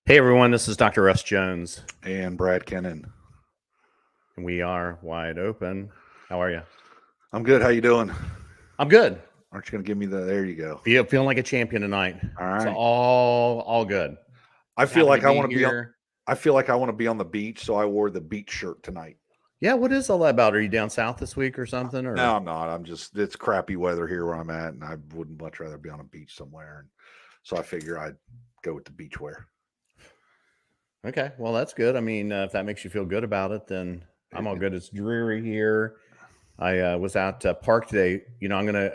Hey everyone, this is Dr. Russ Jones. And Brad Kennan. And we are wide open. How are you? I'm good. How you doing? I'm good. Aren't you going to give me there you go. Feeling like a champion tonight. All right. So all good. I feel like I want to be on, here. I feel like I want to be on the beach, so I wore the beach shirt tonight. Yeah, what is all that about? Are you down south this week or something? Or? No, I'm not. It's crappy weather here where I'm at, and I wouldn't much rather be on a beach somewhere. And so I figure I'd go with the beach wear. Okay, well, that's good. I mean, if that makes you feel good about it, then I'm all good. It's dreary here. I was at Park today. You know,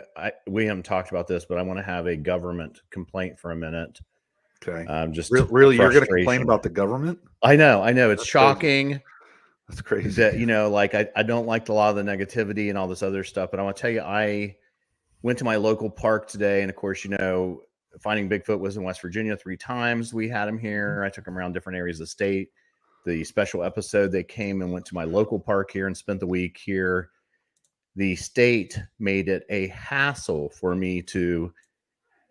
we haven't talked about this, but I want to have a government complaint for a minute. Okay. Just really, you're going to complain about the government? I know. It's shocking. Crazy. That's crazy. That, you know, like I don't like a lot of the negativity and all this other stuff, but I want to tell you, I went to my local park today. And of course, you know, finding Bigfoot was in West Virginia 3 times. We had him here. I took him around different areas of the state. The special episode, they came and went to my local park here and spent the week here. The state made it a hassle for me to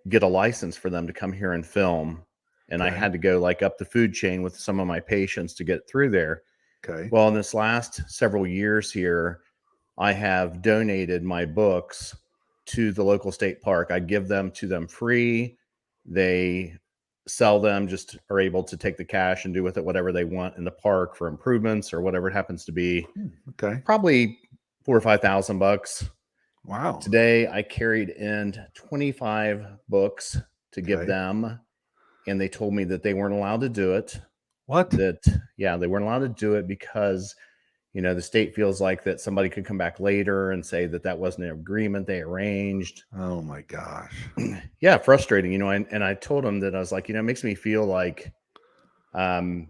get a license for them to come here and film. And I had to go like up the food chain with some of my patients to get through there. Okay. Well, in this last several years here, I have donated my books to the local state park. I give them to them free. They sell them, just are able to take the cash and do with it whatever they want in the park for improvements or whatever it happens to be. Okay. Probably $4,000 or $5,000. Wow. Today I carried in 25 books to give them, and they told me that they weren't allowed to do it. What? They weren't allowed to do it because, you know, the state feels like that somebody could come back later and say that wasn't an agreement they arranged. Oh my gosh. Yeah, frustrating, you know, and I told them that I was like, you know, it makes me feel like, you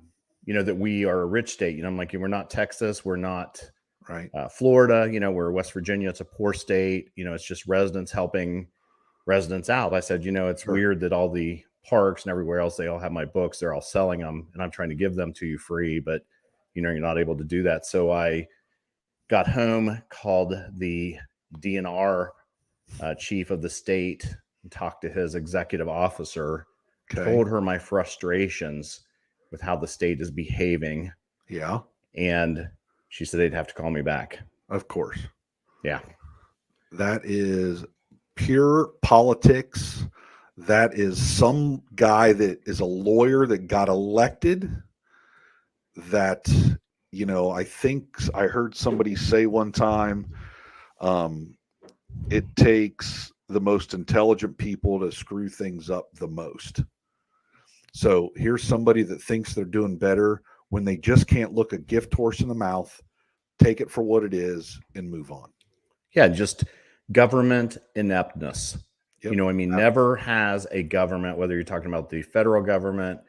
know, that we are a rich state. You know, I'm like, we're not Texas, we're not Florida, you know, we're West Virginia, it's a poor state, you know, it's just residents helping residents out. I said, you know, it's weird that all the parks and everywhere else, they all have my books, they're all selling them, and I'm trying to give them to you free, but you know, you're not able to do that. So I got home, called the DNR chief of the state, and talked to his executive officer, told her my frustrations with how the state is behaving. Yeah. And she said they'd have to call me back. Of course. Yeah. That is pure politics. That is some guy that is a lawyer that got elected that, you know, I think I heard somebody say one time, it takes the most intelligent people to screw things up the most. So here's somebody that thinks they're doing better when they just can't look a gift horse in the mouth, take it for what it is, and move on. Yeah, just government ineptness. Yep. You know, I mean, never has a government, whether you're talking about the federal government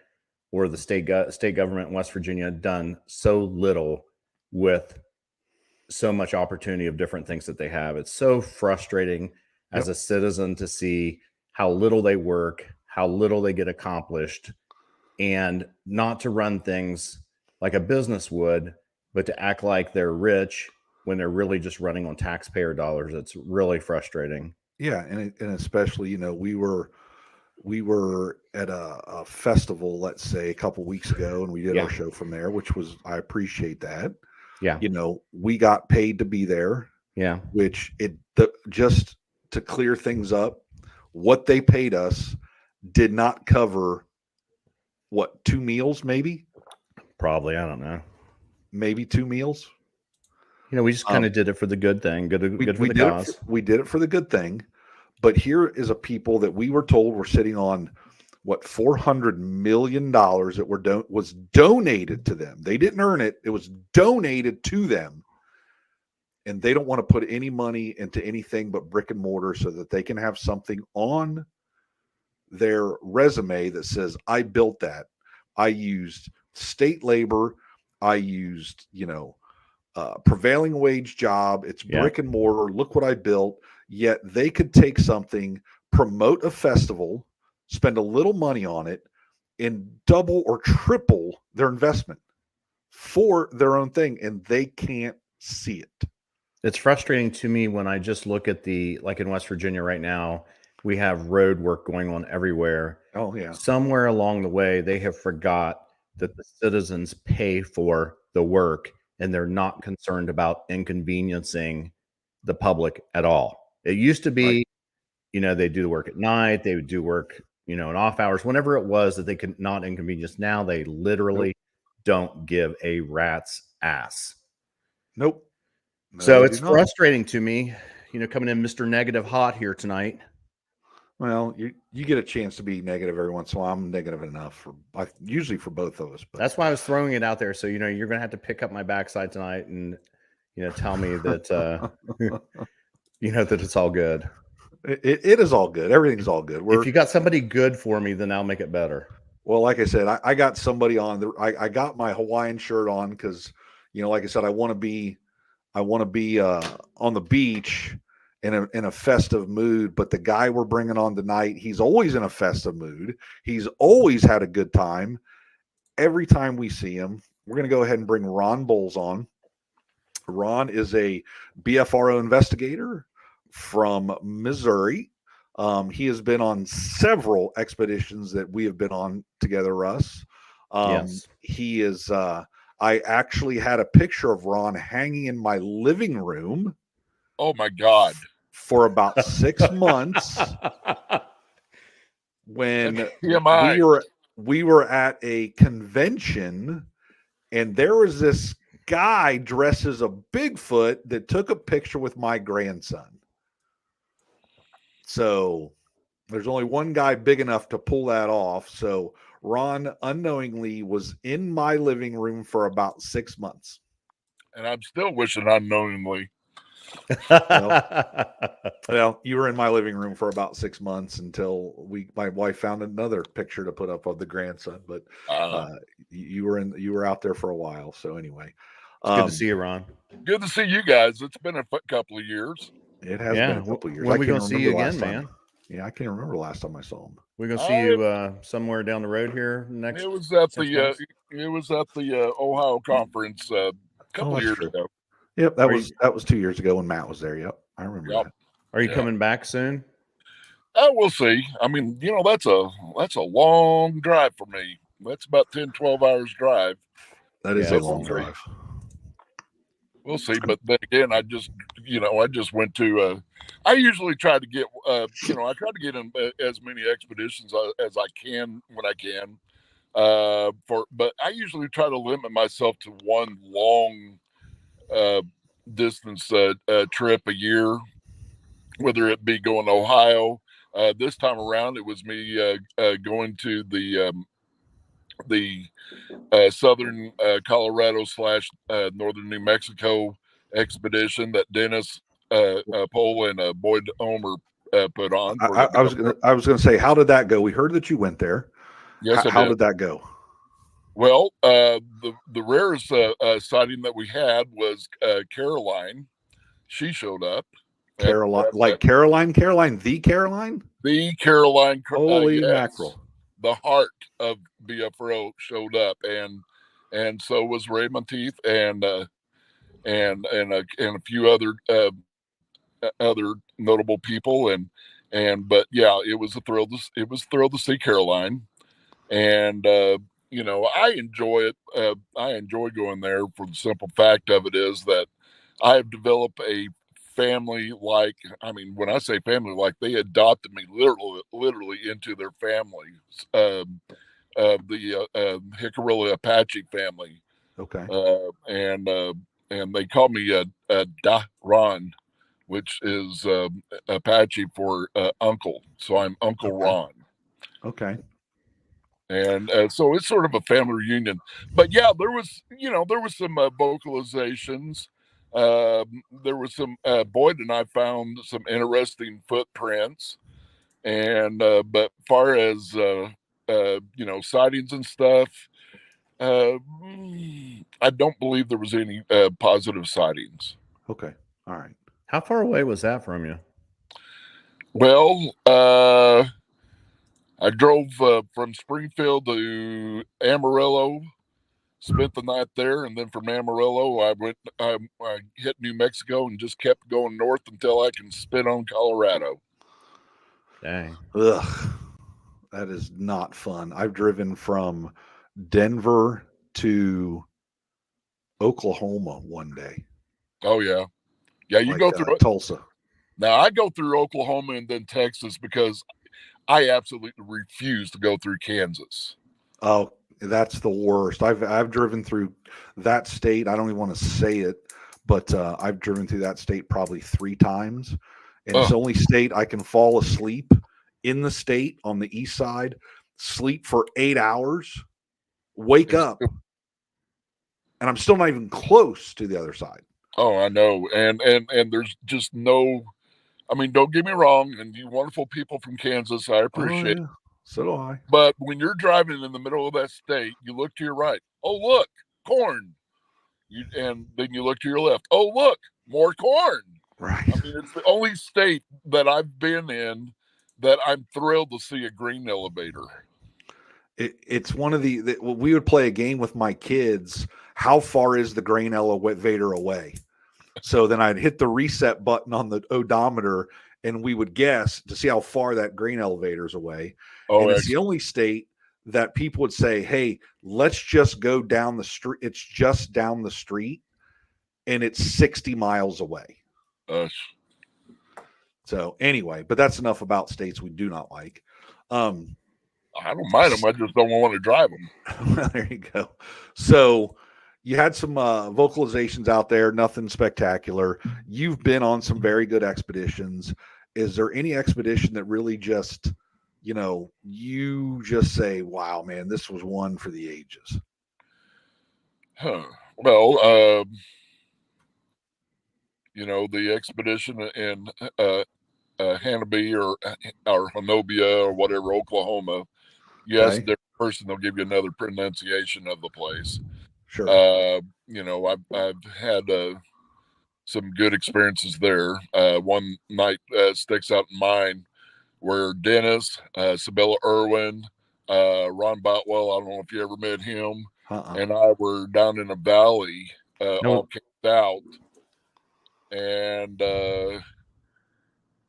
or the state government in West Virginia, done so little with so much opportunity of different things that they have. It's so frustrating as a citizen to see how little they work, how little they get accomplished, and not to run things like a business would, but to act like they're rich when they're really just running on taxpayer dollars. It's really frustrating. Yeah, and especially, you know, we were at a festival, let's say, a couple weeks ago, and we did our show from there, which was, I appreciate that. Yeah, you know, we got paid to be there. Yeah, which just to clear things up, what they paid us did not cover what, 2 meals, maybe? Probably, I don't know. Maybe 2 meals. You know, we just kind of did it for the good thing, good for the cause. We did it for the good thing, but here is a people that we were told were sitting on what, $400 million that was donated to them. They didn't earn it; it was donated to them, and they don't want to put any money into anything but brick and mortar so that they can have something on their resume that says, "I built that. I used state labor. I used, you know, prevailing wage job. It's brick and mortar. Look what I built." Yet they could take something, promote a festival, spend a little money on it, and double or triple their investment for their own thing, and they can't see it. It's frustrating to me when I just look at like in West Virginia right now, We have road work going on everywhere. Oh, yeah. Somewhere along the way, they have forgot that the citizens pay for the work, and they're not concerned about inconveniencing the public at all. It used to be, Right. they do the work at night, they would do work, in off hours, whenever it was that they could not inconvenience. Now they literally don't give a rat's ass. Nope. No, So they it's do not. frustrating to me, coming in Mr. Negative Hot here tonight. Well, you get a chance to be negative every once in a while. I'm negative enough usually for both of us. But that's why I was throwing it out there. So, you're going to have to pick up my backside tonight and, tell me that, that it's all good. It is all good. Everything's all good. If you got somebody good for me, then I'll make it better. Well, like I said, I got somebody on I got my Hawaiian shirt on because, like I said, I want to be on the beach in a festive mood. But the guy we're bringing on tonight, he's always in a festive mood. He's always had a good time. Every time we see him, we're going to go ahead and bring Ron Boles on. Ron is a BFRO investigator from Missouri. He has been on several expeditions that we have been on together, Russ. Yes. He is, I actually had a picture of Ron hanging in my living room. Oh my God. For about 6 months when we were at a convention, and there was this guy dressed as a Bigfoot that took a picture with my grandson. So there's only one guy big enough to pull that off. So Ron unknowingly was in my living room for about 6 months. And I'm still wishing unknowingly. Well, you were in my living room for about 6 months until my wife found another picture to put up of the grandson. But you were out there for a while. So anyway, it's good to see you, Ron. Good to see you guys. It's been a couple of years. It has been a couple of years. When are we going to see you again, man? Yeah, I can't remember the last time I saw him. We're going to see you somewhere down the road here next. It was at the Ohio conference a couple of years ago. Yep, that was 2 years ago when Matt was there. Yep, I remember that. Are you coming back soon? We'll see. I mean, that's a long drive for me. That's about 10, 12 hours drive. That is a long drive. We'll see. But then again, I just went to, I usually try to get, I try to get in as many expeditions as I can when I can. But I usually try to limit myself to one long distance trip a year, whether it be going to Ohio. This time around, it was me going to the southern Colorado / northern New Mexico expedition that Dennis Pohl and Boyd Omer put on. I was going to say, how did that go? We heard that you went there. Yes, how did that go? Well, the rarest sighting that we had was Caroline. She showed up. Caroline, the Caroline? The Caroline. Holy mackerel. The heart of BFRO showed up, and so was Ray Monteith and a few other notable people, but yeah, it was a thrill to see Caroline, and I enjoy it. I enjoy going there for the simple fact of it is that I have developed a family when I say family, like they adopted me literally into their family, the Hickarilla Apache family. Okay. And they call me Da Ron, which is Apache for uncle. So I'm Uncle Ron. Okay. And so it's sort of a family reunion. But yeah, there was some vocalizations. There was some Boyd and I found some interesting footprints, and but far as sightings and stuff, I don't believe there was any positive sightings. Okay, all right. How far away was that from you? Well, I drove from Springfield to Amarillo. Spent the night there, and then from Amarillo, I hit New Mexico and just kept going north until I can spit on Colorado. Dang. Ugh, that is not fun. I've driven from Denver to Oklahoma one day. Oh yeah. Yeah, you go through Tulsa. Now I go through Oklahoma and then Texas because I absolutely refuse to go through Kansas. Oh, that's the worst. I've driven through that state. I don't even want to say it, but I've driven through that state probably 3 times. And it's the only state I can fall asleep in the state on the east side, sleep for 8 hours, wake up, and I'm still not even close to the other side. Oh, I know. And there's just no, I mean, don't get me wrong, and you wonderful people from Kansas, I appreciate it. So do I. But when you're driving in the middle of that state, you look to your right. Oh, look, corn. And then you look to your left. Oh, look, more corn. Right. I mean, it's the only state that I've been in that I'm thrilled to see a green elevator. It's one of we would play a game with my kids. How far is the grain elevator away? So then I'd hit the reset button on the odometer and we would guess to see how far that grain elevator is away. Oh, and it's the only state that people would say, hey, let's just go down the street. It's just down the street and it's 60 miles away. So anyway, but that's enough about states we do not like. I don't mind them. I just don't want to drive them. Well, there you go. So you had some vocalizations out there, nothing spectacular. You've been on some very good expeditions. Is there any expedition that really just, you just say, wow, man, this was one for the ages? Well, the expedition in Hannibal or Hanobia or whatever, Oklahoma, you ask a different person, they'll give you another pronunciation of the place. Sure. I've had some good experiences there. One night sticks out in mind where Dennis, Sabella Irwin, Ron Boutwell, I don't know if you ever met him, and I were down in a valley, all camped out, and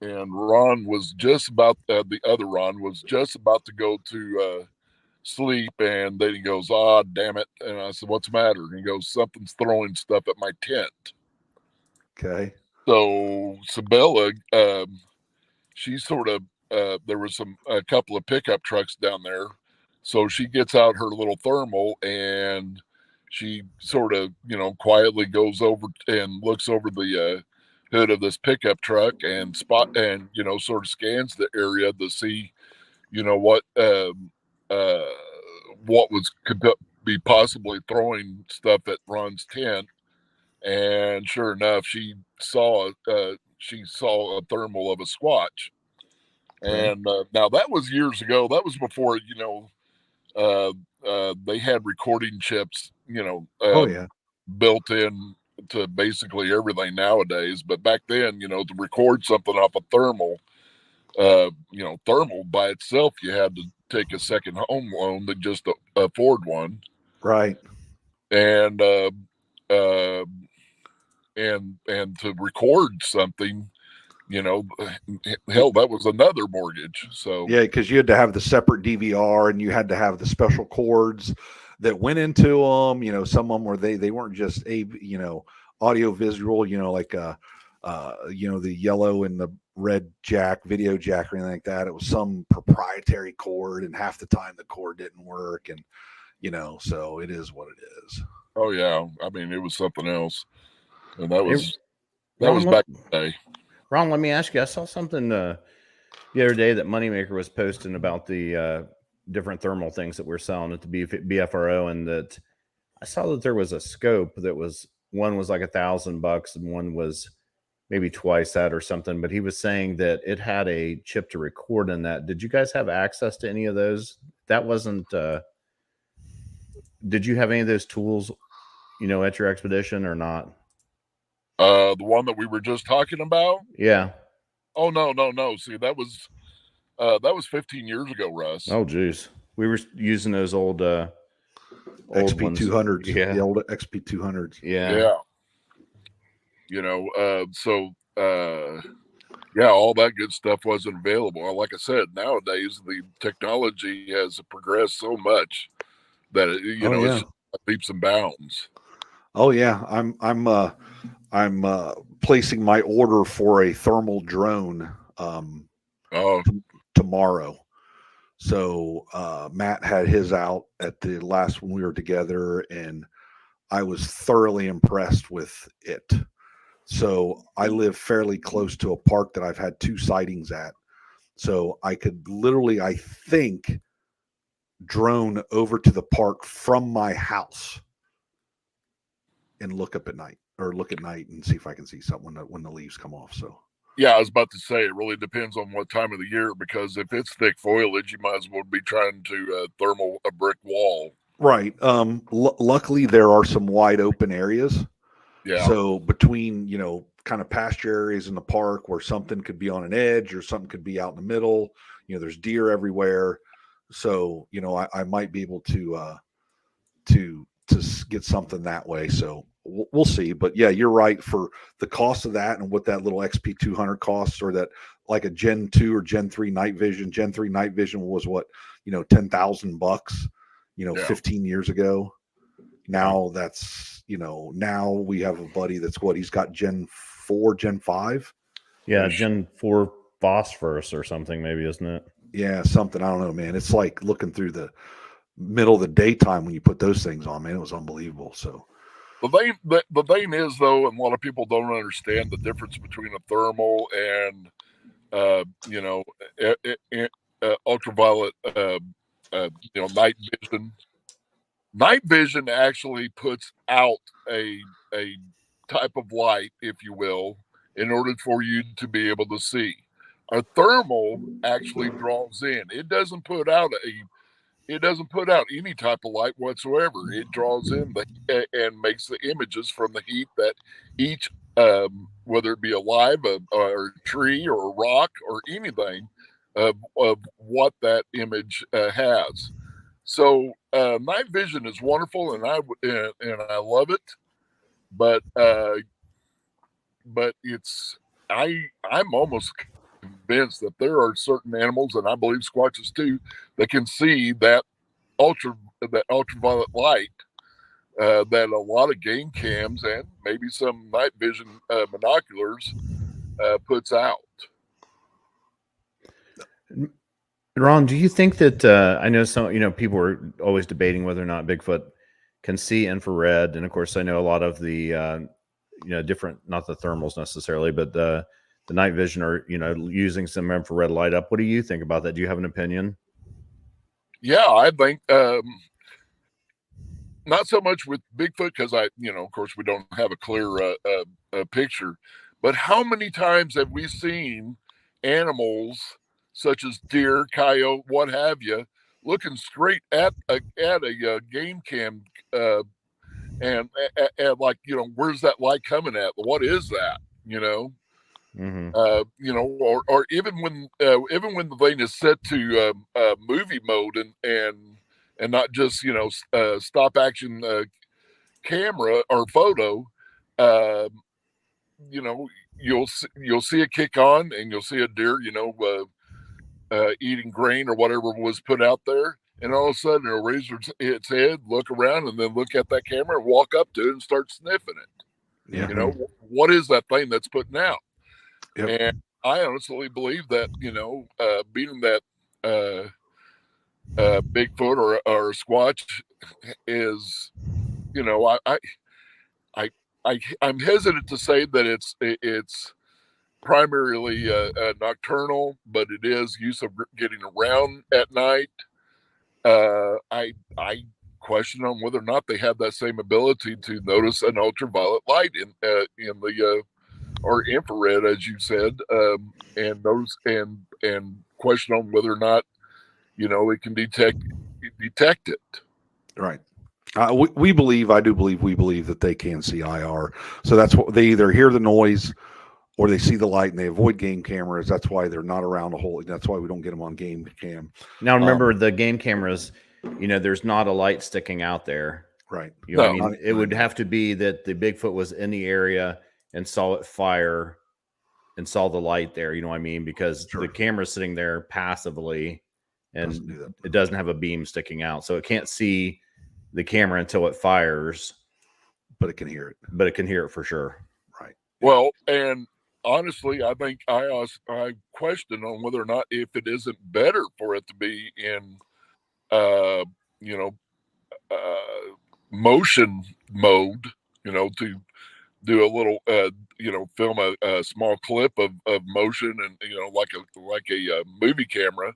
Ron was just about the other Ron was just about to go to sleep, and then he goes, "Ah, damn it!" And I said, "What's the matter?" And he goes, "Something's throwing stuff at my tent." Okay. So Sabella, she sort of there was a couple of pickup trucks down there, so she gets out her little thermal and she sort of quietly goes over and looks over the hood of this pickup truck and sort of scans the area to see what could be possibly throwing stuff at Ron's tent. And sure enough, she saw a thermal of a Squatch. And now that was years ago. That was before they had recording chips built in to basically everything nowadays. But back then, to record something off a thermal, thermal by itself, you had to take a second home loan to just afford one. Right. And to record something, hell, that was another mortgage. So yeah, because you had to have the separate DVR and you had to have the special cords that went into them. Some of them were they weren't just audio visual, like the yellow and the red jack, video jack, or anything like that. It was some proprietary cord, and half the time the cord didn't work, and so it is what it is. Oh yeah, I mean, it was something else, and that was back in the day. Ron, let me ask you. I saw something the other day that Moneymaker was posting about the different thermal things that we're selling at the BFRO, and that I saw that there was a scope that was one was like $1,000 and one was maybe twice that or something. But he was saying that it had a chip to record in that. Did you guys have access to any of those? That wasn't. Did you have any of those tools, at your expedition or not? The one that we were just talking about? Yeah. Oh, no. See, that was 15 years ago, Russ. Oh, geez. We were using those old XP200s. Yeah. The old XP200s. Yeah. Yeah. Yeah, all that good stuff wasn't available. Like I said, nowadays the technology has progressed so much that it's just leaps and bounds. Oh yeah, I'm placing my order for a thermal drone tomorrow. So Matt had his out at the last when we were together, and I was thoroughly impressed with it. So I live fairly close to a park that I've had 2 sightings at. So I could literally, I think, drone over to the park from my house and look up at night, or look at night and see if I can see something when the leaves come off. So yeah, I was about to say it really depends on what time of the year, because if it's thick foliage, you might as well be trying to thermal a brick wall. Right. Luckily, there are some wide open areas. Yeah. So between, kind of pasture areas in the park where something could be on an edge or something could be out in the middle, there's deer everywhere. So, I might be able to get something that way. So we'll see. But yeah, you're right, for the cost of that and what that little XP200 costs, or that like a Gen 2 or Gen 3 night vision. Gen 3 night vision was what, $10,000, 15 years ago. Now that's, now we have a buddy that's he's got Gen 4, Gen 5. Yeah, Gen 4 phosphorus or something, maybe, isn't it? Yeah, something. I don't know, man. It's like looking through the middle of the daytime when you put those things on, man. It was unbelievable. So the thing is, though, and a lot of people don't understand the difference between a thermal and ultraviolet night vision. Night vision actually puts out a type of light, if you will, in order for you to be able to see. A thermal actually draws in. It doesn't put out any type of light whatsoever. It draws in and makes the images from the heat that each, whether it be alive, or a tree or a rock or anything, of what that image has. So night vision is wonderful, and I love it, but I'm almost convinced that there are certain animals, and I believe squatches too, that can see that ultraviolet light that a lot of game cams and maybe some night vision binoculars puts out. Ron, do you think that I know some, people are always debating whether or not Bigfoot can see infrared, and of course, I know a lot of the different, not the thermals necessarily, but the night vision are using some infrared light up. What do you think about that? Do you have an opinion? Yeah, I think not so much with Bigfoot, because of course, we don't have a clear picture. But how many times have we seen animals such as deer, coyote, what have you, looking straight at a game cam, and like, where's that light coming at? What is that? Mm-hmm. Or even when the thing is set to movie mode and not just stop action camera or photo, you'll see it kick on, and you'll see a deer eating grain or whatever was put out there, and all of a sudden it'll raise its head, look around, and then look at that camera and walk up to it and start sniffing it. Yeah. What is that thing that's putting out? Yep. And I honestly believe that being that Bigfoot or a Squatch is, I'm hesitant to say that it's primarily nocturnal, but it is use of getting around at night. I question on whether or not they have that same ability to notice an ultraviolet light in the or infrared, as you said, and those and question on whether or not it can detect it. Right. We believe that they can see IR. So that's what they either hear the noise or they see the light and they avoid game cameras. That's why they're not around a whole. That's why we don't get them on game cam. Now remember, the game cameras, there's not a light sticking out there. Right. It would have to be that the Bigfoot was in the area and saw it fire and saw the light there. You know what I mean? Because Sure. the camera's sitting there passively, and Doesn't do that. it doesn't have a beam sticking out, so it can't see the camera until it fires. But it can hear it. But it can hear it for sure. Right. Well, and honestly, I think I question on whether or not if it isn't better for it to be in, motion mode, to do a little, film a small clip of motion and, like a movie camera,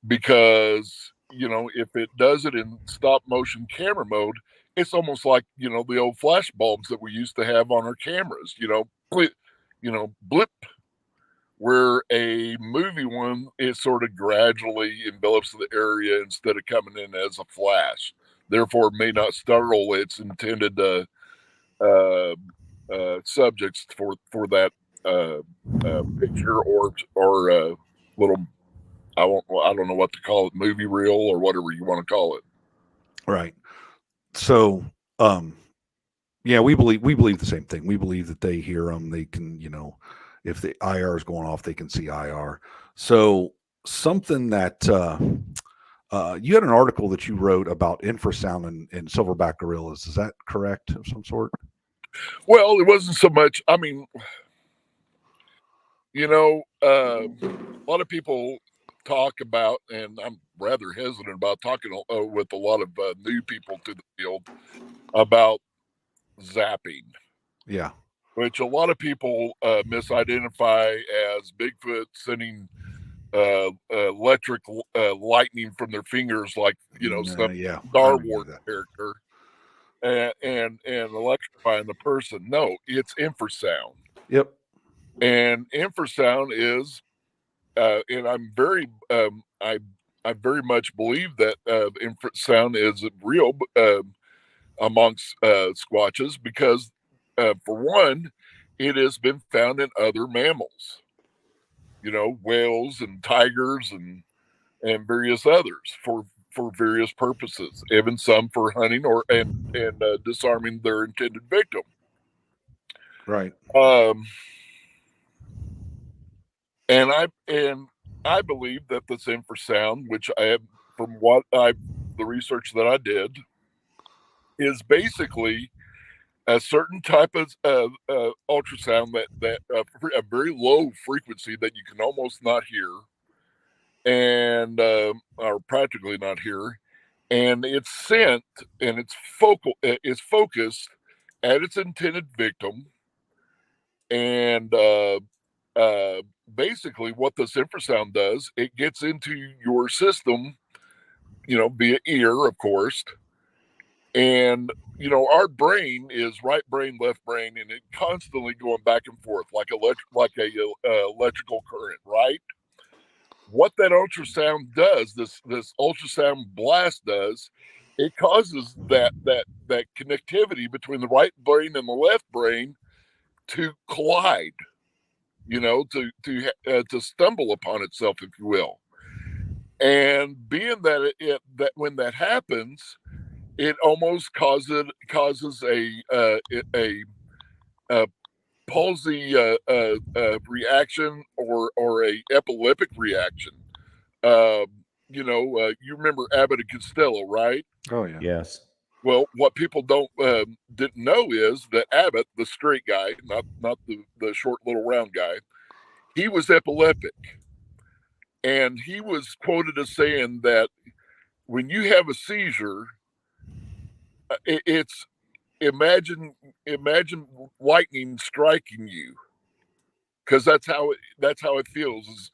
because, if it does it in stop motion camera mode, it's almost like, the old flash bulbs that we used to have on our cameras, blip, where a movie one is sort of gradually envelops the area instead of coming in as a flash. Therefore, may not startle its intended subjects for that picture or little, I don't know what to call it, movie reel or whatever you want to call it. Right. So, yeah, we believe the same thing. We believe that they hear them. They can, if the IR is going off, they can see IR. So something that you had an article that you wrote about infrasound and silverback gorillas. Is that correct of some sort? Well, it wasn't so much. I mean, a lot of people talk about, and I'm rather hesitant about talking with a lot of new people to the field about zapping. Yeah. Which a lot of people misidentify as Bigfoot sending electric lightning from their fingers, like some Star Wars character, and electrifying the person. No, it's infrasound. Yep. And infrasound is, and I'm very, I very much believe that infrasound is real amongst squatches because, for one, it has been found in other mammals. Whales and tigers and various others for various purposes, even some for hunting and disarming their intended victim. Right. And I believe that this infrasound, which I have from the research that I did, is basically a certain type of ultrasound that a very low frequency that you can almost not hear, and or practically not hear, and it's sent and it's focused at its intended victim, and basically what this infrasound does, it gets into your system, via ear, of course, and our brain is right brain, left brain, and it constantly going back and forth like a electrical current, right? What that ultrasound does, this ultrasound blast does, it causes that connectivity between the right brain and the left brain to collide, to stumble upon itself, if you will. And being that that when that happens, it almost causes a palsy reaction or a epileptic reaction. You remember Abbott and Costello, right? Oh yeah. Yes. Well, what people didn't know is that Abbott, the straight guy, not the short little round guy, he was epileptic, and he was quoted as saying that when you have a seizure, it's imagine lightning striking you, because that's how it feels. Is,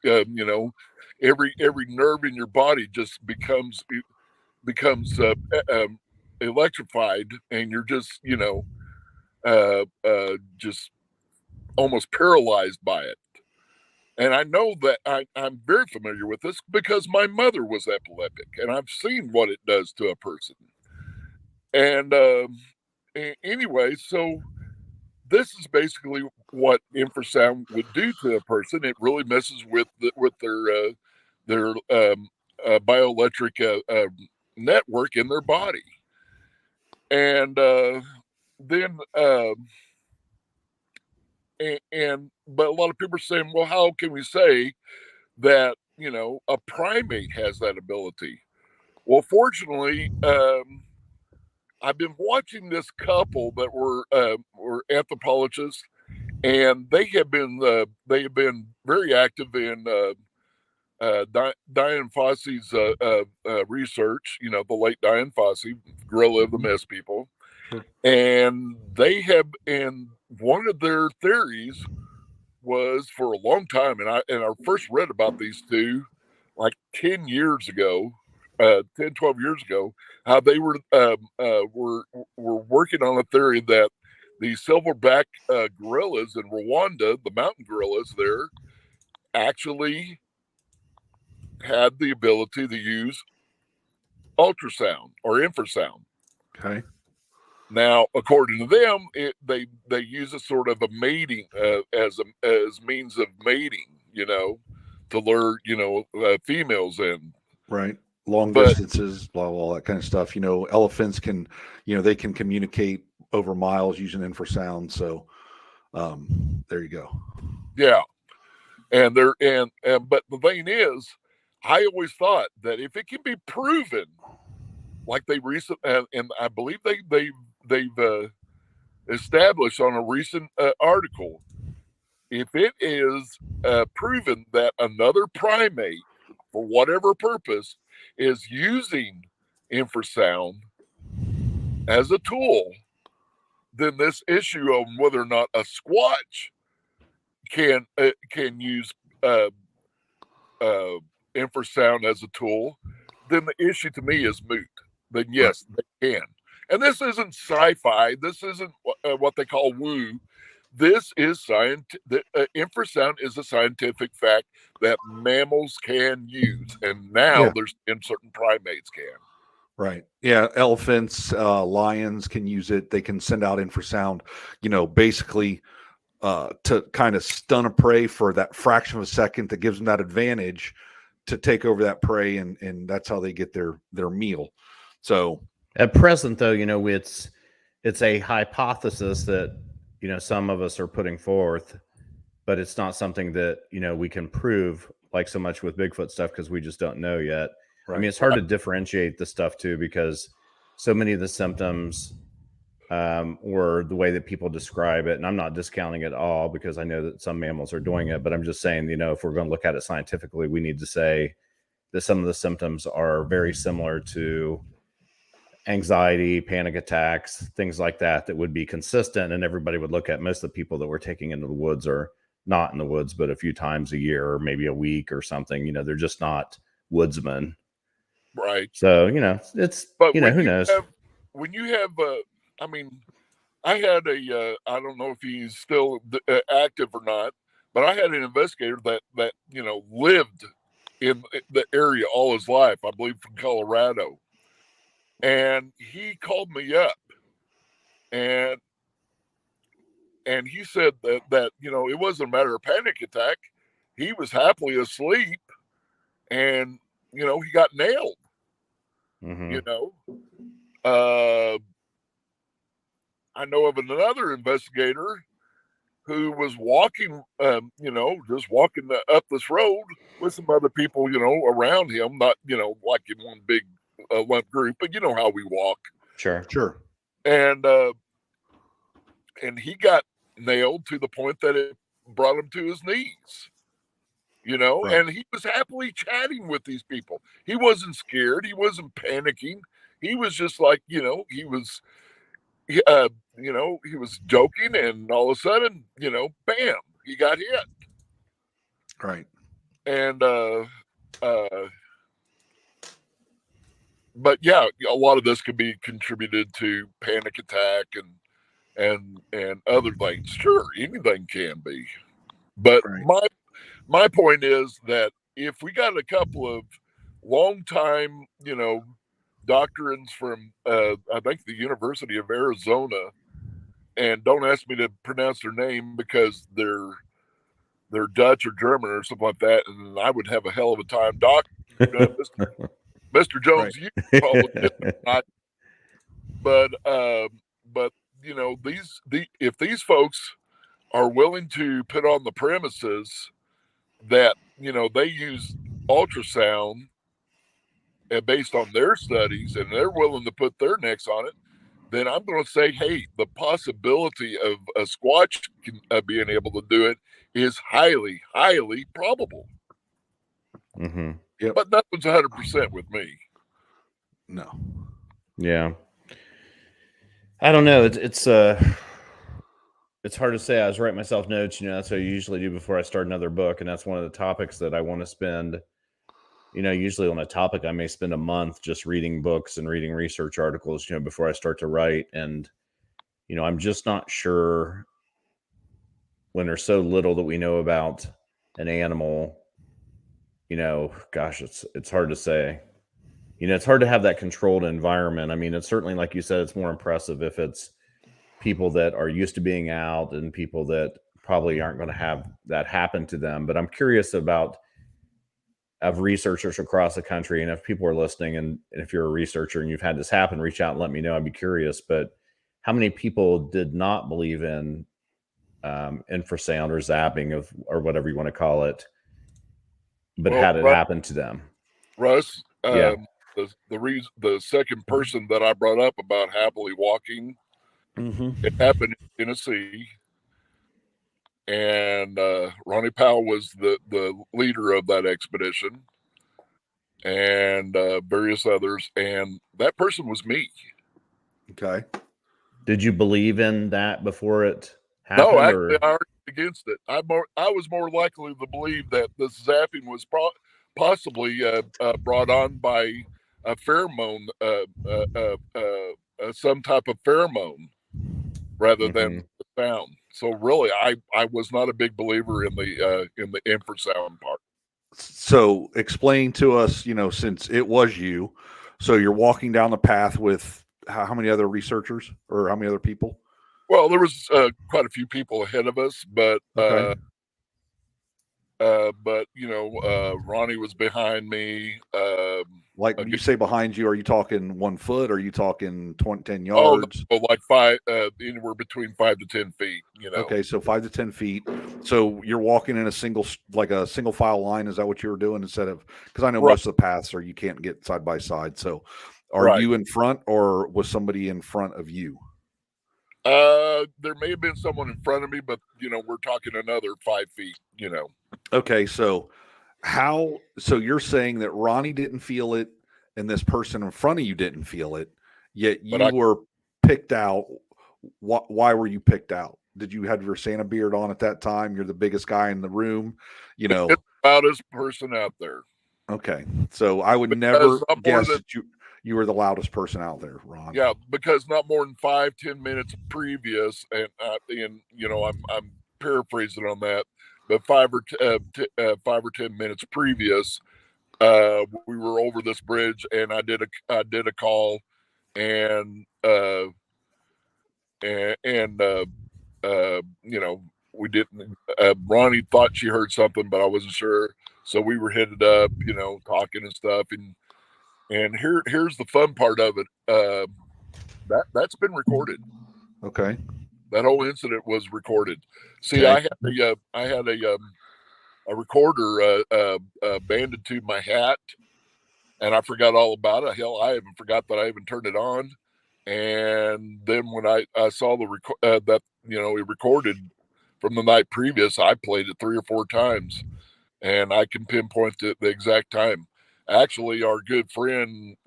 every nerve in your body just becomes electrified, and you're just just almost paralyzed by it. And I know that I'm very familiar with this because my mother was epileptic, and I've seen what it does to a person. And anyway, so this is basically what infrasound would do to a person. It really messes with their bioelectric network in their body. And then but a lot of people are saying, well, how can we say that, a primate has that ability? Well, fortunately, I've been watching this couple that were anthropologists, and they have been very active in Dian Fossey's research. The late Dian Fossey, Gorilla of the Mist people, and and one of their theories was, for a long time, and I first read about these two like 10 years ago, 10, 12 years ago, how they were working on a theory that the silverback gorillas in Rwanda, the mountain gorillas there, actually had the ability to use ultrasound or infrasound. Okay. Now, according to them, they use a sort of a mating as means of mating, to lure females in. Right. Long distances, blah, blah, all that kind of stuff. Elephants can, they can communicate over miles using infrasound. So there you go. Yeah. And but the thing is, I always thought that if it can be proven, like they and I believe they've established on a recent article, if it is proven that another primate, for whatever purpose, is using infrasound as a tool, then this issue of whether or not a Squatch can use infrasound as a tool, then the issue to me is moot. Then yes, they can. And this isn't sci-fi. This isn't what they call woo. This is science. Infrasound is a scientific fact that mammals can use, and now there's certain primates can. Right. Yeah. Elephants, lions can use it. They can send out infrasound, basically to kind of stun a prey for that fraction of a second that gives them that advantage to take over that prey, and that's how they get their meal. So at present, though, it's a hypothesis that some of us are putting forth, but it's not something that we can prove, like so much with Bigfoot stuff, because we just don't know yet. Right. I mean, it's hard to differentiate the stuff too, because so many of the symptoms were the way that people describe it, and I'm not discounting it all, because I know that some mammals are doing it, but I'm just saying, if we're going to look at it scientifically, we need to say that some of the symptoms are very similar to anxiety, panic attacks, things like that would be consistent, and everybody would look at. Most of the people that we're taking into the woods are not in the woods, but a few times a year or maybe a week or something. They're just not woodsmen. Right. So, it's, but who knows? When you have, I mean, I had I don't know if he's still active or not, but I had an investigator that lived in the area all his life, I believe from Colorado. And he called me up, and he said that it wasn't a matter of panic attack. He was happily asleep, and he got nailed. Mm-hmm. I know of another investigator who was walking, just walking up this road with some other people, around him, not like in one big lump group, but how we walk. Sure. And he got nailed to the point that it brought him to his knees, right. And he was happily chatting with these people. He wasn't scared. He wasn't panicking. He was just like, he was joking, and all of a sudden, bam, he got hit. Right. And, but yeah, a lot of this could be contributed to panic attack and other things. Sure, anything can be. But right. My point is that if we got a couple of long time, doctrines from I think the University of Arizona, and don't ask me to pronounce their name because they're Dutch or German or something like that, and I would have a hell of a time. Mr. Jones, right. You probably did not. But if these folks are willing to put on the premises that, they use ultrasound based on their studies, and they're willing to put their necks on it, then I'm going to say, hey, the possibility of a Squatch being able to do it is highly, highly probable. Mm-hmm. Yep. But nothing's 100% with me. No. Yeah. I don't know. It's hard to say. I was writing myself notes, that's what I usually do before I start another book. And that's one of the topics that I want to spend, usually on a topic, I may spend a month just reading books and reading research articles, before I start to write. And, I'm just not sure, when there's so little that we know about an animal, gosh, it's hard to say. It's hard to have that controlled environment. I mean, it's certainly, like you said, it's more impressive if it's people that are used to being out and people that probably aren't going to have that happen to them. But I'm curious of researchers across the country. And if people are listening, and if you're a researcher and you've had this happen, reach out and let me know. I'd be curious. But how many people did not believe in infrasound or zapping or whatever you want to call it, but had it happen to them? Russ, yeah. The second person that I brought up about happily walking, it happened in Tennessee, and Ronnie Powell was the leader of that expedition, and various others, and that person was me. Okay. Did you believe in that before it happened? No, actually, I argued against it. I was more likely to believe that the zapping was possibly brought on by a pheromone, some type of pheromone, rather than the sound. So really, I was not a big believer in the infrasound part. So explain to us, since it was you, so you're walking down the path with how many other researchers or how many other people? Well, there was quite a few people ahead of us, but okay. Ronnie was behind me. Like when you say behind you, are you talking 1 foot? Or are you talking 10 yards? Oh, like anywhere between 5 to 10 feet. Okay, so 5 to 10 feet. So you're walking in a single file line. Is that what you were doing instead of? Because I know most of the paths you can't get side by side. So, are you in front, or was somebody in front of you? There may have been someone in front of me, but we're talking another 5 feet. Okay, so you're saying that Ronnie didn't feel it and this person in front of you didn't feel it, yet you were picked out. Why were you picked out? Did you have your Santa beard on at that time? You're the biggest guy in the room, It's the loudest person out there. Okay, so I would never guess that you were the loudest person out there, Ron. Yeah, because not more than 5-10 minutes previous, and I'm paraphrasing on that, but 5 or 10 minutes previous, we were over this bridge, and I did a call, and we didn't. Ronnie thought she heard something, but I wasn't sure, so we were headed up, talking and stuff, and here's the fun part of it. That's been recorded. Okay. That whole incident was recorded. See, okay. I had a recorder banded to my hat, and I forgot all about it. Hell, I even forgot that I even turned it on. And then when I saw that it recorded from the night previous, I played it 3 or 4 times, and I can pinpoint the exact time. Actually, our good friend,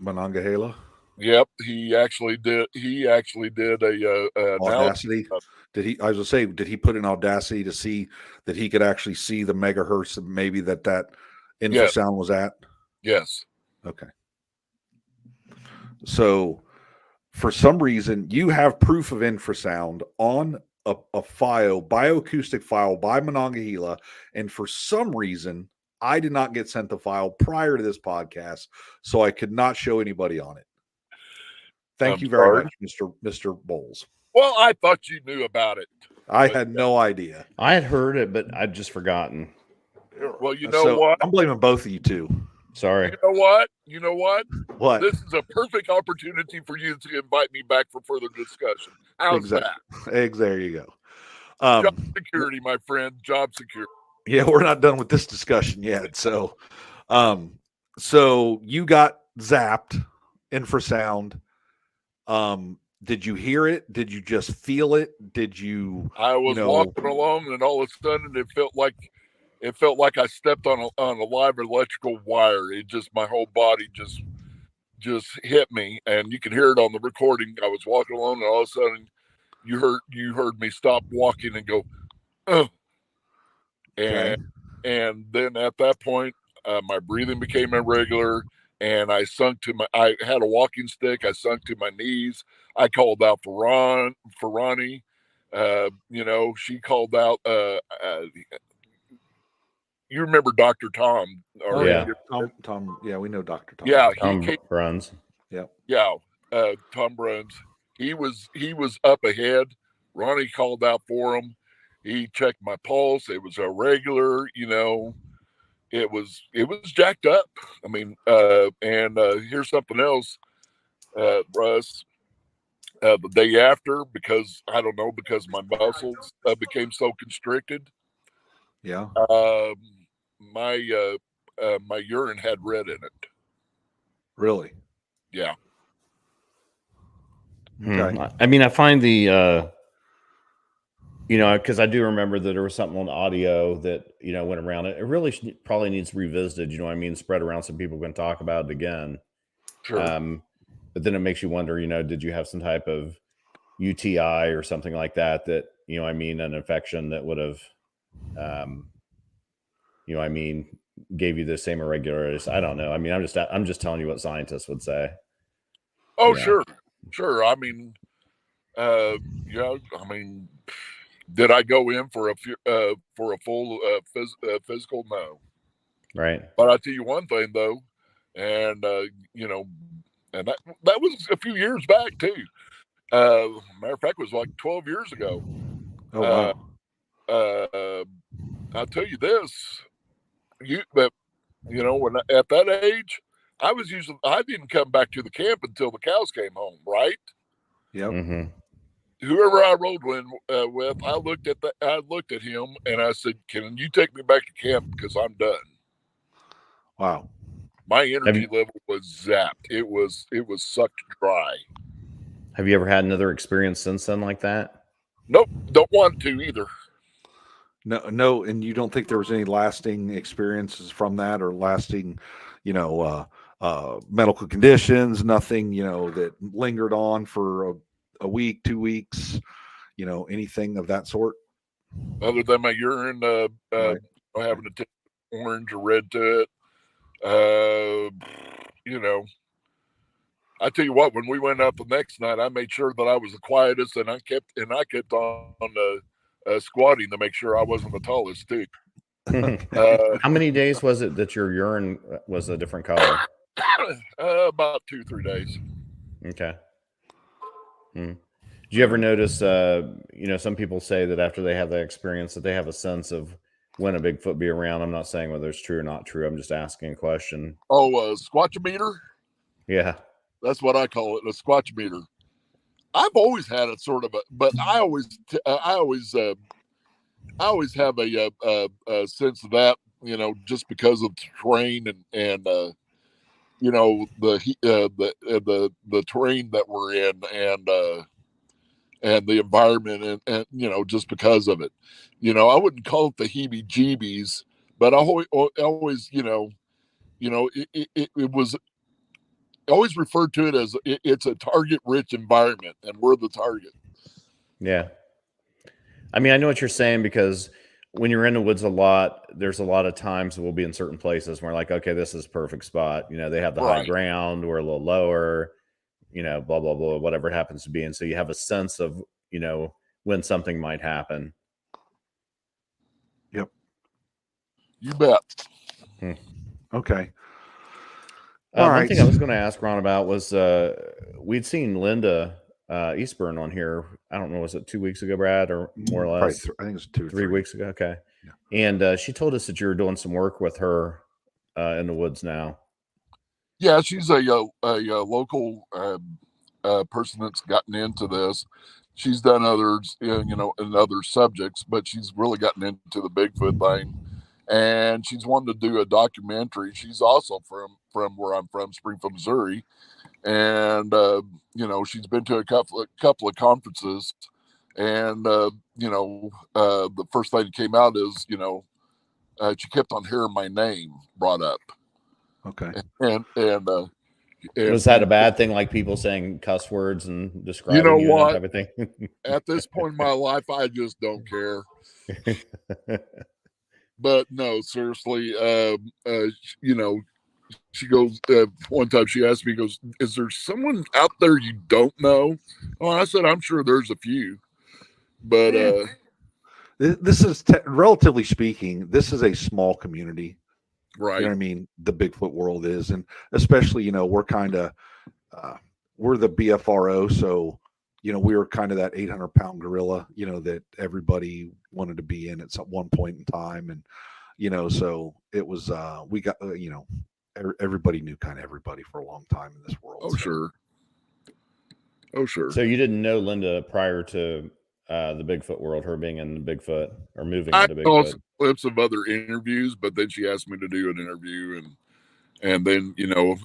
Monongahela. Yep, he actually did a Audacity. Did he put in Audacity to see that he could actually see the megahertz maybe that infrasound was at? Yes. Okay. So for some reason you have proof of infrasound on a bioacoustic file by Monongahela, and for some reason I did not get sent the file prior to this podcast, so I could not show anybody on it. Thank you very much, Mr. Boles. Well, I thought you knew about it. I had no idea. I had heard it, but I'd just forgotten. Well, you know what? I'm blaming both of you too. Sorry. You know what? What? This is a perfect opportunity for you to invite me back for further discussion. How's that? There you go. Job security, my friend. Job security. Yeah, we're not done with this discussion yet. So, so you got zapped, infrasound. Did you hear it? Did you just feel it? Did you? I was walking along, and all of a sudden, it felt like I stepped on a live electrical wire. It just, my whole body just hit me, and you can hear it on the recording. I was walking along, and all of a sudden, you heard me stop walking and go, oh. And then at that point, my breathing became irregular, and I had a walking stick. I sunk to my knees. I called out for Ronnie. She called out. You remember Dr. Tom? Tom. Yeah, we know Dr. Tom. Yeah, Tom Bruns. Yeah, Tom Bruns. He was up ahead. Ronnie called out for him. He checked my pulse. It was irregular. It was jacked up. I mean, and here's something else, Russ. The day after, because my muscles became so constricted. Yeah. My urine had red in it. Really? Yeah. Okay. I mean, I find the because I do remember that there was something on audio that went around. It really probably needs revisited. Spread around so people can talk about it again. Sure. But then it makes you wonder. Did you have some type of UTI or something like that? That an infection that would have, gave you the same irregularities. I don't know. I mean, I'm just telling you what scientists would say. Oh, sure. I mean, did I go in for a full physical? No. Right. But I'll tell you one thing though, and and that was a few years back too. Matter of fact, it was like 12 years ago. Oh wow. I'll tell you this, when at that age, I didn't come back to the camp until the cows came home, right? Yep. Mm-hmm. Whoever I rode with, I looked at him and I said, "Can you take me back to camp because I'm done?" Wow. My energy level was zapped. It was sucked dry. Have you ever had another experience since then like that? Nope, don't want to either. No, and you don't think there was any lasting experiences from that, or lasting, medical conditions, nothing, that lingered on for a week, 2 weeks, anything of that sort? Other than my urine Right. having a tint of orange or red to it. I tell you what, when we went out the next night, I made sure that I was the quietest, and I kept on squatting to make sure I wasn't the tallest too. How many days was it that your urine was a different color? About 2-3 days. Okay. Did you ever notice, some people say that after they have that experience that they have a sense of when a Bigfoot be around? I'm not saying whether it's true or not true. I'm just asking a question. Oh, squatchometer? Yeah. That's what I call it, a squatchometer. I've always had a sort of but I always have a sense of that, just because of the terrain and the terrain that we're in and the environment and just because of it. I wouldn't call it the heebie-jeebies, but I always it was always referred to it as it's a target-rich environment, and we're the target. Yeah. I mean, I know what you're saying, because when you're in the woods a lot, there's a lot of times we'll be in certain places where like, okay, this is a perfect spot. They have the high ground, we're a little lower, blah, blah, blah, whatever it happens to be. And so you have a sense of, when something might happen. Yep. You bet. Okay. One thing I was going to ask Ron about was we'd seen Linda Eastburn on here. I don't know, was it 2 weeks ago, Brad, or more or less? I think it was 2 or 3 weeks ago. Okay. Yeah. And she told us that you were doing some work with her in the woods now. Yeah, she's a local person that's gotten into this. she's done others, in other subjects, but she's really gotten into the Bigfoot thing, and she's wanted to do a documentary. She's also from where I'm from, Springfield, Missouri, and she's been to a couple of conferences, and the first thing that came out is she kept on hearing my name brought up. Okay. And was that a bad thing? Like people saying cuss words and describing you and that type of thing? At this point in my life, I just don't care. But no, seriously, she goes, one time she asked me, goes, is there someone out there you don't know? Oh, I said, I'm sure there's a few, but this is relatively speaking, this is a small community. Right. You know what I mean? The Bigfoot world is, and especially, we're kind of, we're the BFRO. So, we were kind of that 800-pound gorilla, that everybody wanted to be in at some one point in time. And, so it was, we got, everybody knew kind of everybody for a long time in this world. Oh, so. Sure. Oh, sure. So you didn't know Linda prior to the Bigfoot world, her being in the Bigfoot or moving into Bigfoot? I saw clips of other interviews, but then she asked me to do an interview, and then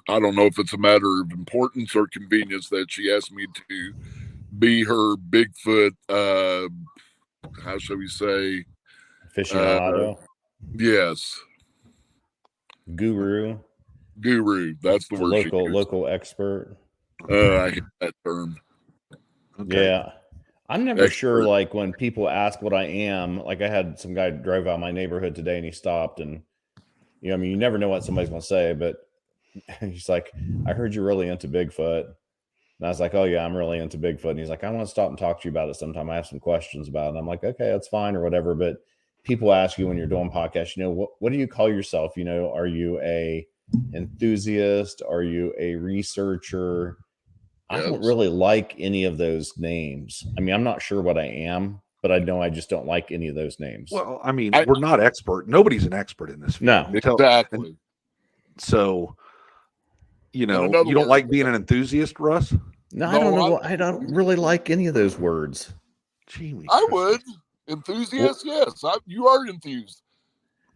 I don't know if it's a matter of importance or convenience that she asked me to be her Bigfoot how shall we say, aficionado? Yes. Guru, that's the word. Local expert. I hate that term. Okay. Yeah, I'm never sure, like when people ask what I am. Like I had some guy drive out my neighborhood today and he stopped, and you never know what somebody's gonna say, but he's like, I heard you're really into Bigfoot. And I was like, oh yeah, I'm really into Bigfoot. And he's like, I want to stop and talk to you about it sometime. I have some questions about it. And I'm like, okay, that's fine or whatever. But people ask you when you're doing podcasts, what do you call yourself? Are you a enthusiast? Are you a researcher? Yes. I don't really like any of those names. I mean, I'm not sure what I am, but I know I just don't like any of those names. Well, I mean, we're not expert. Nobody's an expert in this field. No, exactly. So, you don't like being an enthusiast, Russ? No, I don't know. I don't really like any of those words. Gee, I would. Enthusiast, yes. You are enthused.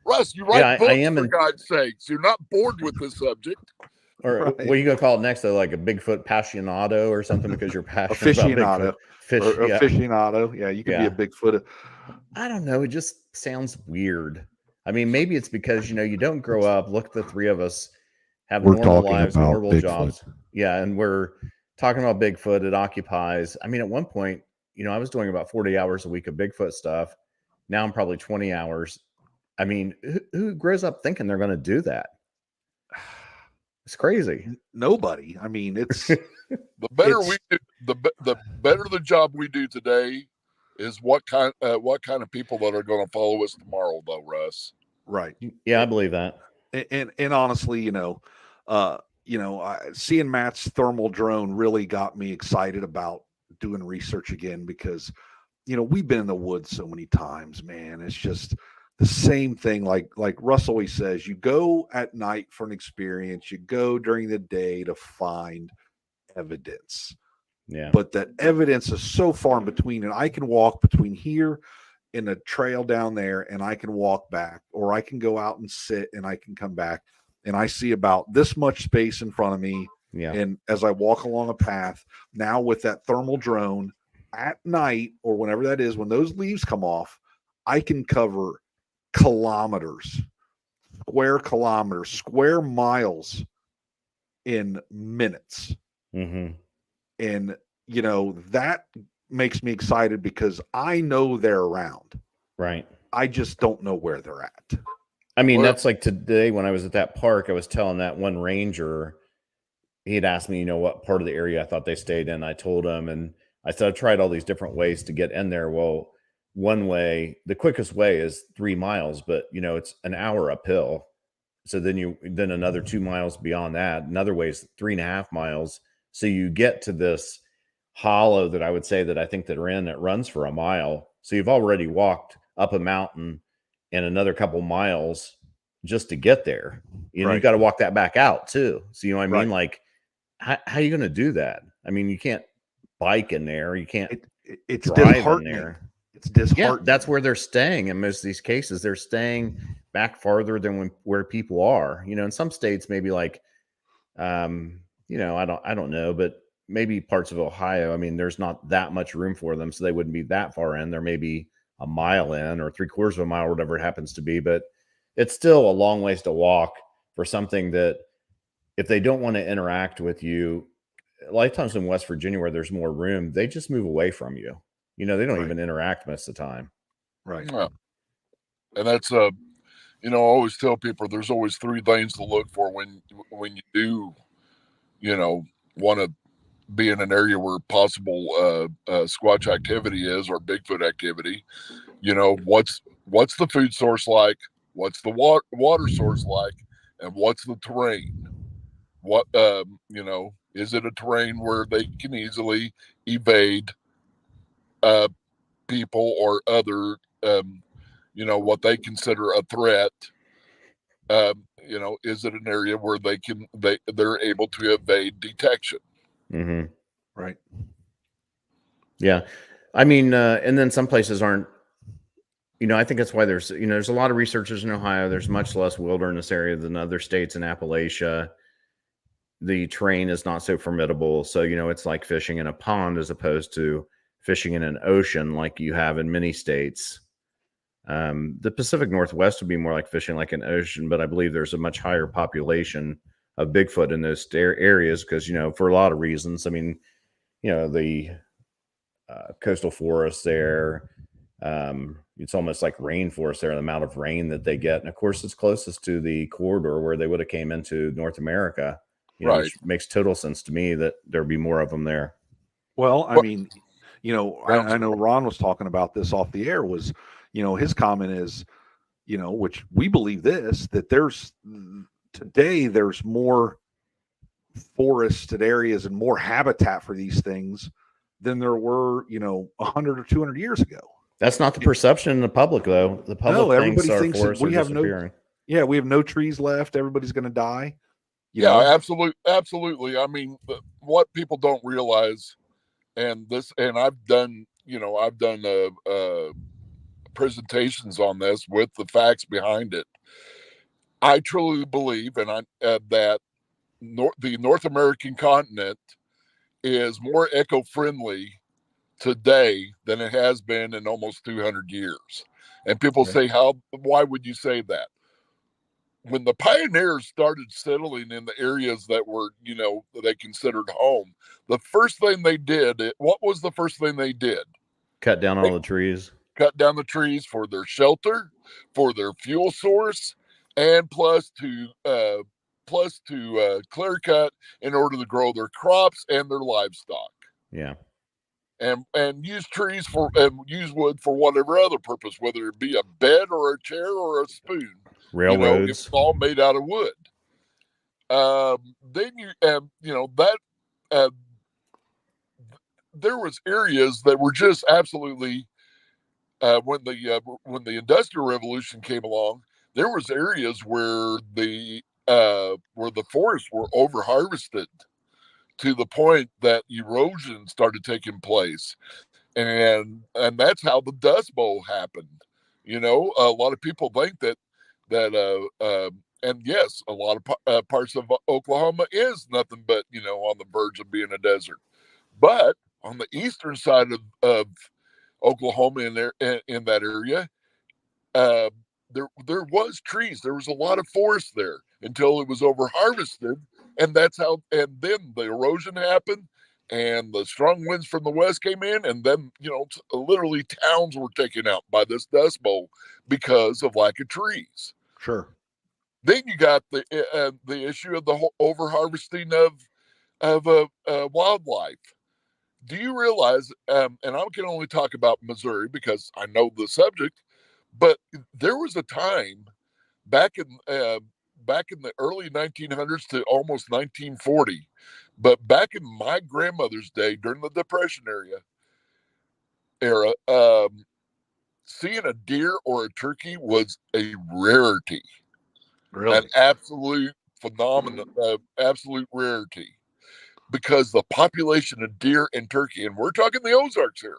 Russ, you write books, I am for God's sakes. You're not bored with this subject. Or right. What are you going to call it next, though? Like a Bigfoot passionado or something because you're passionate about Bigfoot. Aficionado. Yeah, you could be a Bigfoot. I don't know. It just sounds weird. I mean, maybe it's because, you don't grow up. Look at the three of us have normal lives, normal jobs. Yeah, and we're talking about Bigfoot. It occupies. I mean, at one point, I was doing about 40 hours a week of Bigfoot stuff. Now I'm probably 20 hours. I mean, who grows up thinking they're going to do that? It's crazy. Nobody. I mean, it's the better we do, the better the job we do today is what kind of people that are going to follow us tomorrow, though, Russ. Right. Yeah, I believe that. And honestly, seeing Matt's thermal drone really got me excited about doing research again because, we've been in the woods so many times, man. It's just the same thing. Like Russ always says, you go at night for an experience, you go during the day to find evidence. Yeah. But that evidence is so far in between, and I can walk between here and a trail down there, and I can walk back, or I can go out and sit and I can come back, and I see about this much space in front of me. Yeah. And as I walk along a path, now with that thermal drone at night or whenever that is, when those leaves come off, I can cover kilometers, square miles in minutes. Mm-hmm. And, that makes me excited because I know they're around. Right. I just don't know where they're at. I mean, that's like today when I was at that park, I was telling that one ranger, he had asked me, what part of the area I thought they stayed in. I told him, and I said, I've tried all these different ways to get in there. Well, one way, the quickest way is 3 miles, but it's an hour uphill. So then another 2 miles beyond that, another way is 3.5 miles. So you get to this hollow that I would say that I think that it runs for a mile. So you've already walked up a mountain and another couple miles just to get there. Right. You got to walk that back out too. So you know what I mean? Right. Like, how are you going to do that? I mean, you can't bike in there. You can't. it's drive in disheartening. there. It's disheartening. Yeah, that's where they're staying in most of these cases. They're staying back farther than where people are. You know, in some states, maybe like, you know, I don't know, but maybe parts of Ohio. I mean, there's not that much room for them, so they wouldn't be that far in. They're maybe a mile in or 3/4 of a mile, or whatever it happens to be. But it's still a long ways to walk for something that, if they don't want to interact with you, a lot of times in West Virginia where there's more room, they just move away from you. You know, they don't even interact most of the time. Right. Yeah. And that's you know, I always tell people there's always 3 things to look for when you do, you know, want to be in an area where possible Squatch activity is, or Bigfoot activity. You know, what's the food source like? What's the water source like? And what's the terrain? What you know, is it a terrain where they can easily evade people or other you know, what they consider a threat? You know, is it an area where they're able to evade detection? Mm-hmm. Right. Yeah. I mean, and then some places aren't, you know, I think that's why there's a lot of researchers in Ohio. There's much less wilderness area than other states in Appalachia. The terrain is not so formidable. So, you know, it's like fishing in a pond as opposed to fishing in an ocean like you have in many states. The Pacific Northwest would be more like fishing like an ocean, but I believe there's a much higher population of Bigfoot in those areas because, you know, for a lot of reasons. I mean, you know, the coastal forests there, it's almost like rainforest there, the amount of rain that they get. And of course, it's closest to the corridor where they would have came into North America, you know, which makes total sense to me that there'd be more of them there. Well, I mean, you know, I know Ron was talking about this off the air, was, you know, his comment is, you know, which we believe this, that there's more forested areas and more habitat for these things than there were, you know, 100 or 200 years ago. That's not the perception in the public, though. The public everybody thinks that we have we have no trees left. Everybody's going to die. You know? Absolutely. I mean, what people don't realize, and I've done presentations on this with the facts behind it. I truly believe, and that the North American continent is more eco-friendly today than it has been in almost 200 years. And people say, why would you say that? When the pioneers started settling in the areas that were, you know, they considered home, the first thing they did, what was the first thing they did? Cut down all the trees. Cut down the trees for their shelter, for their fuel source, and plus to clear cut in order to grow their crops and their livestock. Yeah. And use trees use wood for whatever other purpose, whether it be a bed or a chair or a spoon. Railroads. You know, it's all made out of wood. Then there was areas that were just absolutely when the Industrial Revolution came along, there was areas where the forests were over harvested to the point that erosion started taking place, and that's how the Dust Bowl happened. You know, a lot of people think that and yes, a lot of parts of Oklahoma is nothing but, you know, on the verge of being a desert, but on the eastern side of Oklahoma in that area, there was trees. There was a lot of forest there until it was over harvested, and then the erosion happened, and the strong winds from the west came in, and then, you know, literally towns were taken out by this Dust Bowl because of lack of trees. Sure. Then you got the issue of the over harvesting of wildlife. Do you realize, and I can only talk about Missouri because I know the subject, but there was a time back in the early 1900s to almost 1940, but back in my grandmother's day during the Depression era, seeing a deer or a turkey was a rarity. Really? An absolute phenomenon, absolute rarity, because the population of deer and turkey, and we're talking the Ozarks here,